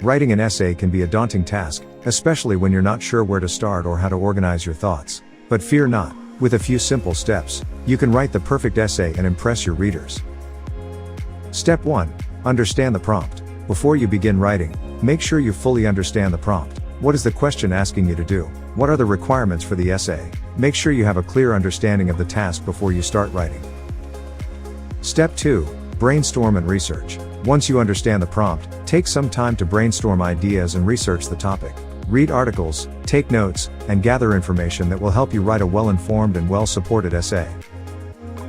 Writing an essay can be a daunting task, especially when you're not sure where to start or how to organize your thoughts. But fear not, with a few simple steps, you can write the perfect essay and impress your readers. Step 1. Understand the prompt. Before you begin writing, make sure you fully understand the prompt. What is the question asking you to do? What are the requirements for the essay? Make sure you have a clear understanding of the task before you start writing. Step 2. Brainstorm and research. Once you understand the prompt, take some time to brainstorm ideas and research the topic. Read articles, take notes, and gather information that will help you write a well-informed and well-supported essay.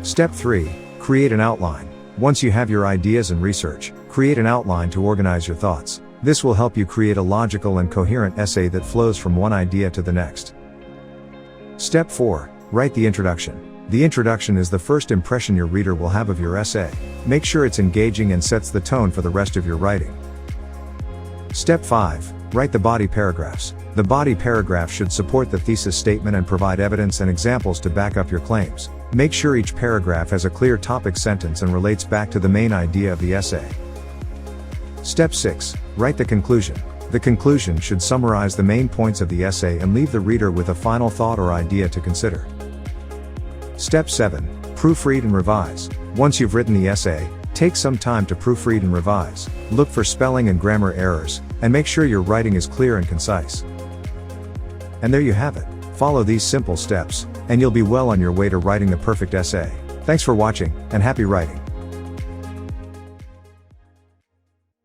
Step 3. Create an outline. Once you have your ideas and research, create an outline to organize your thoughts. This will help you create a logical and coherent essay that flows from one idea to the next. Step 4. Write the introduction. The introduction is the first impression your reader will have of your essay. Make sure it's engaging and sets the tone for the rest of your writing. Step 5. Write the body paragraphs. The body paragraph should support the thesis statement and provide evidence and examples to back up your claims. Make sure each paragraph has a clear topic sentence and relates back to the main idea of the essay. Step 6. Write the conclusion. The conclusion should summarize the main points of the essay and leave the reader with a final thought or idea to consider. Step 7. Proofread and revise. Once you've written the essay, take some time to proofread and revise. Look for spelling and grammar errors, and make sure your writing is clear and concise. And there you have it. Follow these simple steps, and you'll be well on your way to writing the perfect essay. Thanks for watching, and happy writing.